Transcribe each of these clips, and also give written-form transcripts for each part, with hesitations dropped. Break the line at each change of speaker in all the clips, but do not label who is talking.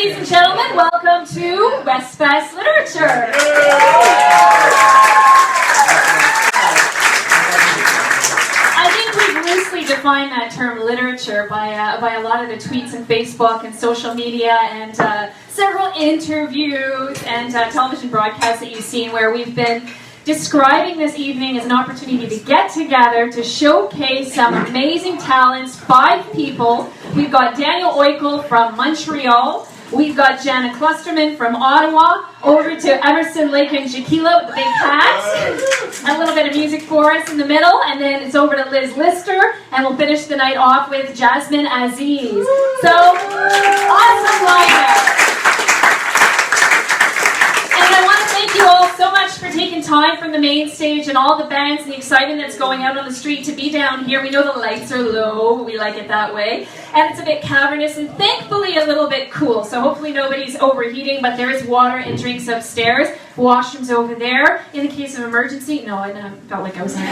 ladies and gentlemen, welcome to WestFest Literature. I think we've loosely defined that term literature by a lot of the tweets and Facebook and social media and several interviews and television broadcasts that you've seen where we've been describing this evening as an opportunity to get together to showcase some amazing talents. 5 people. We've got Danniel Oickle from Montreal. We've got Jana Clusterman from Ottawa. Over to Emerson, Lake and Jaquila with the big hats. A little bit of music for us in the middle. And then it's over to Liz Lister. And we'll finish the night off with Jasmine Aziz. So, awesome lineup. Thank you all so much for taking time from the main stage and all the bands and the excitement that's going out on the street to be down here. We know the lights are low, we like it that way. And it's a bit cavernous and thankfully a little bit cool. So hopefully nobody's overheating, but there is water and drinks upstairs. Washrooms over there. In the case of emergency, no, I felt like I was on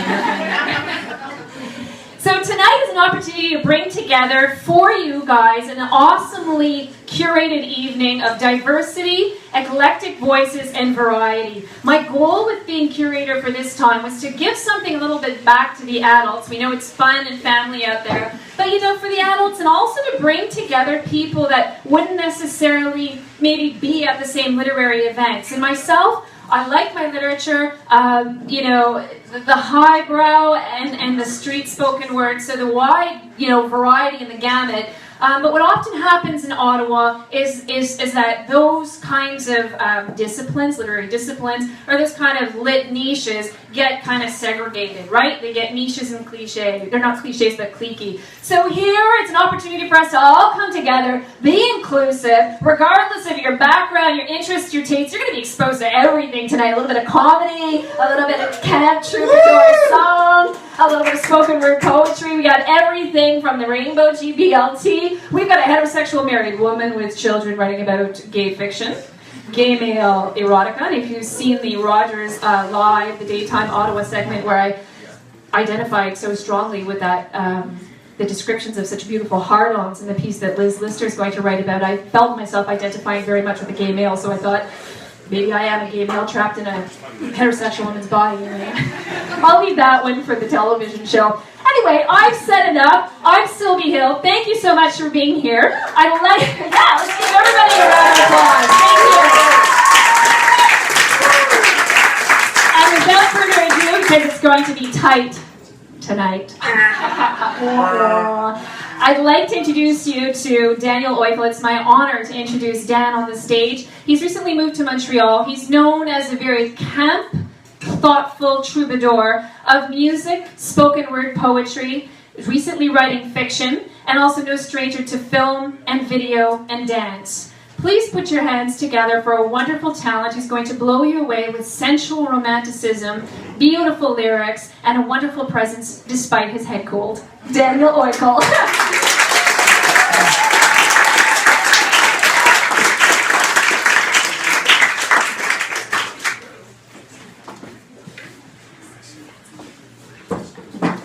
So tonight is an opportunity to bring together for you guys an awesomely curated evening of diversity, eclectic voices, and variety. My goal with being curator for this time was to give something a little bit back to the adults. We know it's fun and family out there, but for the adults, and also to bring together people that wouldn't necessarily maybe be at the same literary events. And myself, I like my literature, the highbrow and the street spoken word, so the wide, variety in the gamut. But what often happens in Ottawa is that those kinds of disciplines, literary disciplines, or those kind of lit niches get kind of segregated, right? They get niches and cliches. They're not cliches, but cliquey. So here, it's an opportunity for us to all come together, be inclusive, regardless of your background, your interests, your tastes. You're going to be exposed to everything tonight. A little bit of comedy, a little bit of camp troubadour song, a little bit of spoken word poetry. We got everything from the Rainbow GBLT. We've got a heterosexual married woman with children writing about gay fiction, gay male erotica. And if you've seen the Rogers Live, the daytime Ottawa segment where I identified so strongly with that, the descriptions of such beautiful hard-ons in the piece that Liz Lister is going to write about, I felt myself identifying very much with a gay male, so I thought, maybe I am a gay male trapped in a heterosexual woman's body. I'll leave that one for the television show. Anyway, I've said enough. I'm Sylvie Hill. Thank you so much for being here. Let's give everybody a round of applause. Thank you. And without further ado, because it's going to be tight tonight, I'd like to introduce you to Danniel Oickle. It's my honor to introduce Dan on the stage. He's recently moved to Montreal. He's known as a very camp, thoughtful troubadour of music, spoken word poetry, recently writing fiction, and also no stranger to film and video and dance. Please put your hands together for a wonderful talent who's going to blow you away with sensual romanticism, beautiful lyrics, and a wonderful presence despite his head cold. Danniel Oickle.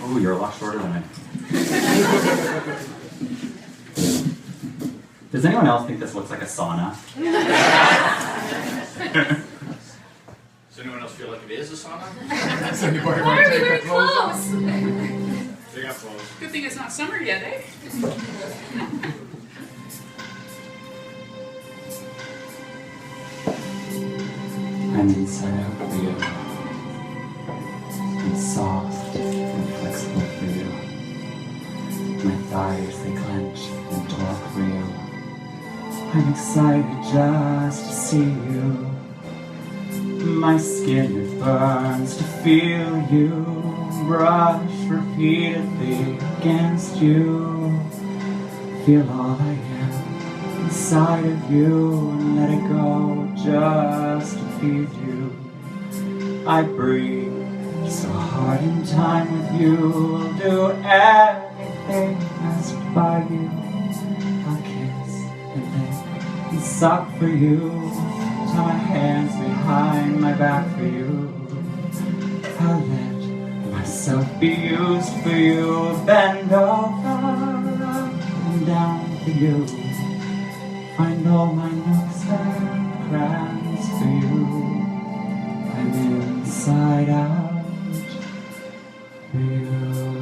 Oh, you're a lot shorter than I. Does anyone else think this looks like a sauna?
Does anyone else feel like it is a sauna?
Why are we wearing clothes?
They got clothes.
Good thing it's not summer yet, eh?
I'm inside out for you. I'm soft and flexible for you. My thighs, they clench and talk for you. I'm excited just to see you. My skin, it burns to feel you. Brush repeatedly against you. Feel all I am inside of you and let it go just to feed you. I breathe so hard in time with you. I'll do everything asked by you. I'll kiss and lick and suck for you. Tie my hands behind my back for you. I'll let myself be used for you. Bend over and down for you. Find all my nooks and crannies for you. I'm inside out for you.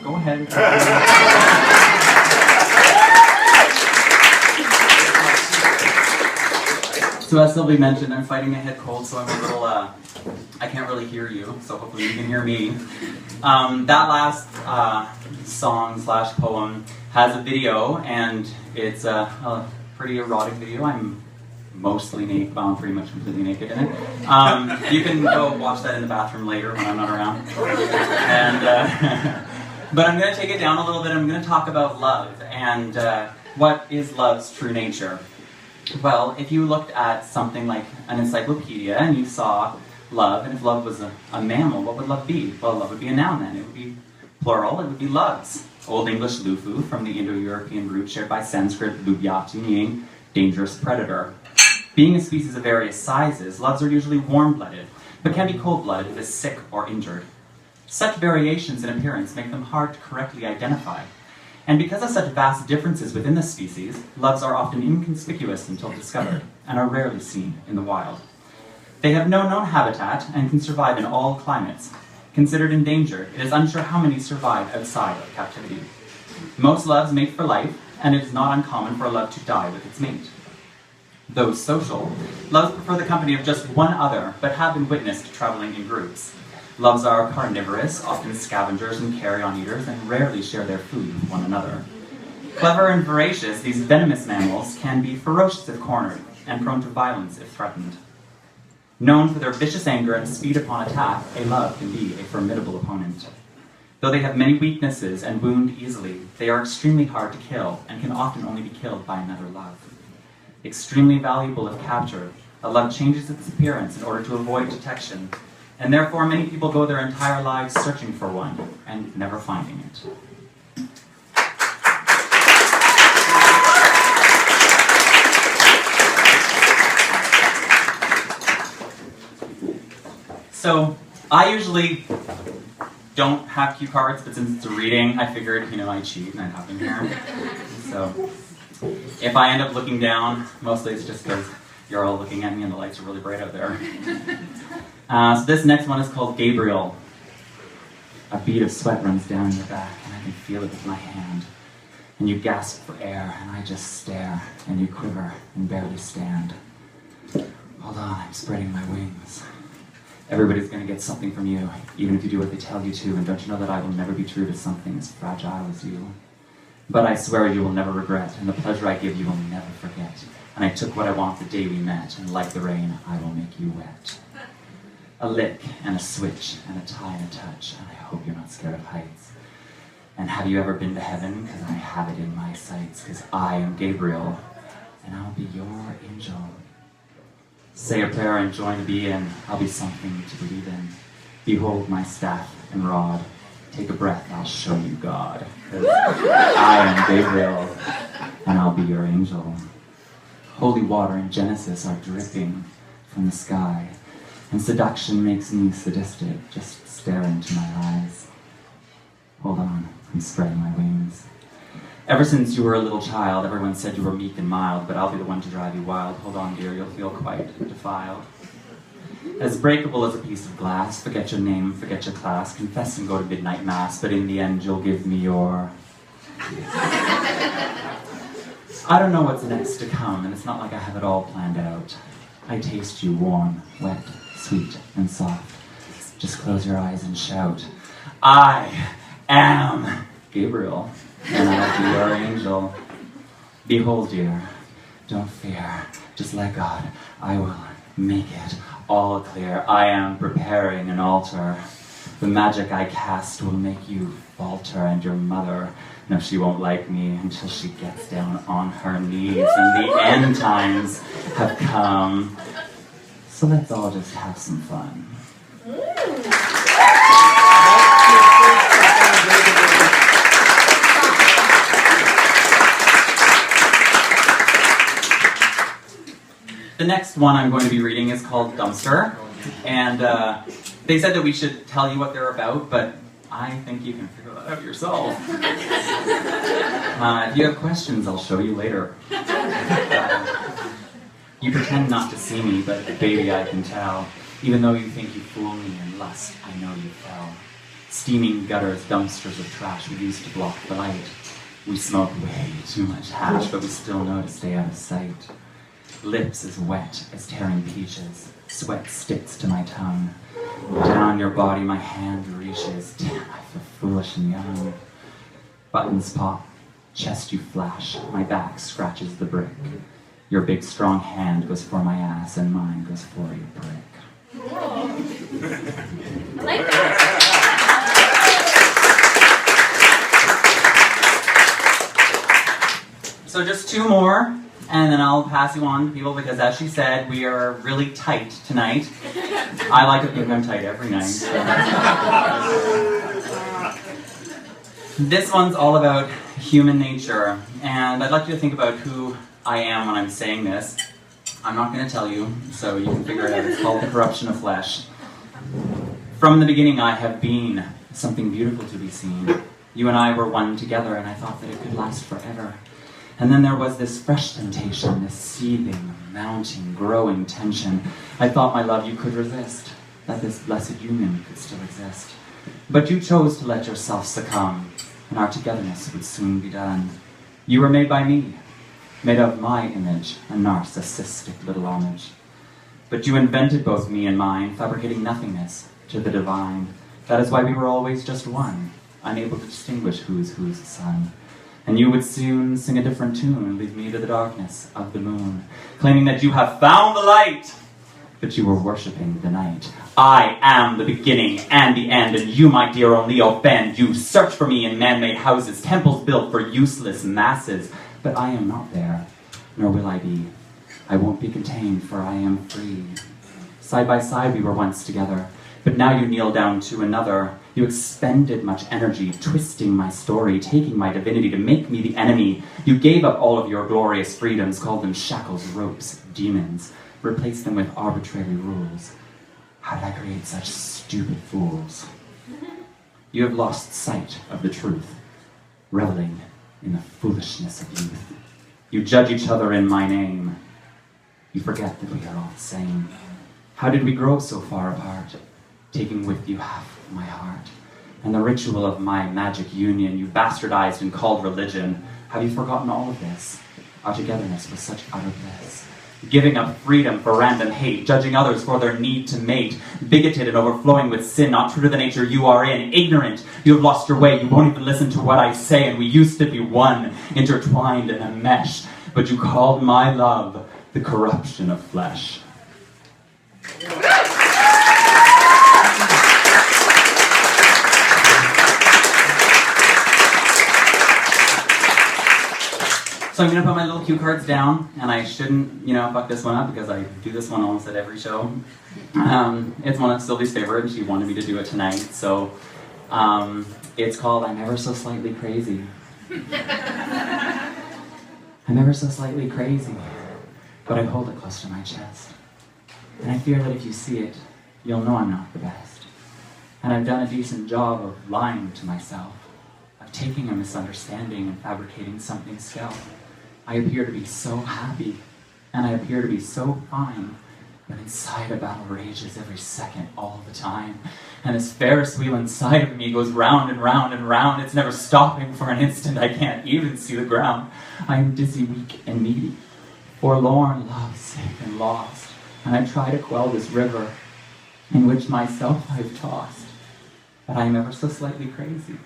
Go ahead. So as Sylvie mentioned, I'm fighting a head cold, so I'm a little, I can't really hear you, so hopefully you can hear me. That last song slash poem has a video, and it's a pretty erotic video. I'm mostly naked, well, I'm pretty much completely naked in it. You can go watch that in the bathroom later when I'm not around. And, but I'm going to take it down a little bit. I'm going to talk about love and what is love's true nature. Well, if you looked at something like an encyclopedia and you saw love, and if love was a mammal, what would love be? Well, love would be a noun then. It would be plural. It would be loves. Old English lufu, from the Indo-European root shared by Sanskrit lubyati, meaning dangerous predator. Being a species of various sizes, loves are usually warm-blooded, but can be cold-blooded if it is sick or injured. Such variations in appearance make them hard to correctly identify. And because of such vast differences within the species, loves are often inconspicuous until discovered, and are rarely seen in the wild. They have no known habitat and can survive in all climates. Considered endangered, it is unsure how many survive outside of captivity. Most loves mate for life, and it is not uncommon for a love to die with its mate. Though social, loves prefer the company of just one other, but have been witnessed traveling in groups. Loves are carnivorous, often scavengers and carrion eaters, and rarely share their food with one another. Clever and voracious, these venomous mammals can be ferocious if cornered, and prone to violence if threatened. Known for their vicious anger and speed upon attack, a love can be a formidable opponent. Though they have many weaknesses and wound easily, they are extremely hard to kill, and can often only be killed by another love. Extremely valuable if captured, a love changes its appearance in order to avoid detection, and therefore many people go their entire lives searching for one and never finding it. So I usually don't have cue cards, but since it's a reading, I figured, I cheat and I'd have them here. So if I end up looking down, mostly it's just because you're all looking at me and the lights are really bright out there. So this next one is called Gabriel. A bead of sweat runs down your back, and I can feel it with my hand. And you gasp for air, and I just stare, and you quiver and barely stand. Hold on, I'm spreading my wings. Everybody's going to get something from you, even if you do what they tell you to, and don't you know that I will never be true to something as fragile as you? But I swear you will never regret, and the pleasure I give you will never forget. And I took what I want the day we met, and like the rain, I will make you wet. A lick and a switch and a tie and a touch, and I hope you're not scared of heights. And have you ever been to heaven? Because I have it in my sights, because I am Gabriel, and I'll be your angel. Say a prayer and join the bee in, I'll be something to believe in. Behold my staff and rod, take a breath, I'll show you God. Because I am Gabriel, and I'll be your angel. Holy water in Genesis are dripping from the sky, and seduction makes me sadistic, just stare into my eyes. Hold on, I'm spreading my wings. Ever since you were a little child, everyone said you were meek and mild, but I'll be the one to drive you wild. Hold on, dear, you'll feel quite defiled. As breakable as a piece of glass, forget your name, forget your class, confess and go to midnight mass, but in the end you'll give me your... I don't know what's next to come, and it's not like I have it all planned out. I taste you warm, wet, sweet, and soft. Just close your eyes and shout, I am Gabriel, and I'll be your angel. Behold, dear, don't fear, just let God, I will make it all clear. I am preparing an altar. The magic I cast will make you falter, and your mother, no, she won't like me until she gets down on her knees, and the end times have come. So let's all just have some fun. The next one I'm going to be reading is called Dumpster, and they said that we should tell you what they're about, but I think you can figure that out yourself. If you have questions, I'll show you later. You pretend not to see me, but baby, I can tell. Even though you think you fool me in lust, I know you fell. Steaming gutters, dumpsters of trash we used to block the light. We smoke way too much hash, but we still know to stay out of sight. Lips as wet as tearing peaches. Sweat sticks to my tongue. Down your body my hand reaches. Damn, I feel foolish and young. Buttons pop. Chest you flash. My back scratches the brick. Your big strong hand goes for my ass and mine goes for your brick.
I like that.
So just two more, and then I'll pass you on to people because, as she said, we are really tight tonight. I like to think I'm tight every night. So. This one's all about human nature, and I'd like you to think about who I am when I'm saying this. I'm not going to tell you, so you can figure it out. It's called the corruption of flesh. From the beginning, I have been something beautiful to be seen. You and I were one together, and I thought that it could last forever. And then there was this fresh temptation, this seething, mounting, growing tension. I thought, my love, you could resist, that this blessed union could still exist. But you chose to let yourself succumb, and our togetherness would soon be done. You were made by me, made of my image, a narcissistic little homage. But you invented both me and mine, fabricating nothingness to the divine. That is why we were always just one, unable to distinguish who's the sun. And you would soon sing a different tune and lead me to the darkness of the moon, claiming that you have found the light, but you were worshipping the night. I am the beginning and the end, and you, my dear, only offend. You search for me in man-made houses, temples built for useless masses. But I am not there, nor will I be. I won't be contained, for I am free. Side by side we were once together, but now you kneel down to another. You expended much energy, twisting my story, taking my divinity to make me the enemy. You gave up all of your glorious freedoms, called them shackles, ropes, demons, replaced them with arbitrary rules. How did I create such stupid fools? You have lost sight of the truth, reveling in the foolishness of youth. You judge each other in my name. You forget that we are all the same. How did we grow so far apart, taking with you half of my heart? And the ritual of my magic union you bastardized and called religion. Have you forgotten all of this? Our togetherness was such utter bliss. Giving up freedom for random hate, judging others for their need to mate, bigoted and overflowing with sin, not true to the nature you are in, ignorant, you have lost your way, you won't even listen to what I say, and we used to be one, intertwined in a mesh, but you called my love the corruption of flesh. So I'm going to put my little cue cards down, and I shouldn't, fuck this one up because I do this one almost at every show. It's one of Sylvie's favorite, and she wanted me to do it tonight. So it's called I'm Ever So Slightly Crazy. I'm ever so slightly crazy, but I hold it close to my chest. And I fear that if you see it, you'll know I'm not the best. And I've done a decent job of lying to myself, of taking a misunderstanding and fabricating something stealth. I appear to be so happy, and I appear to be so fine, but inside a battle rages every second, all the time. And this Ferris wheel inside of me goes round and round and round. It's never stopping for an instant. I can't even see the ground. I am dizzy, weak, and needy, forlorn, lovesick, and lost. And I try to quell this river in which myself I've tossed. But I am ever so slightly crazy,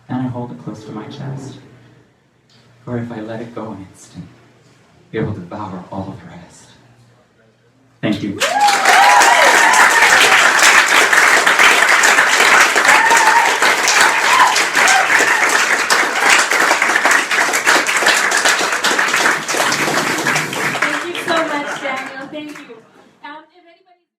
and I hold it close to my chest. For if I let it go an instant, it will devour all of the rest. Thank you.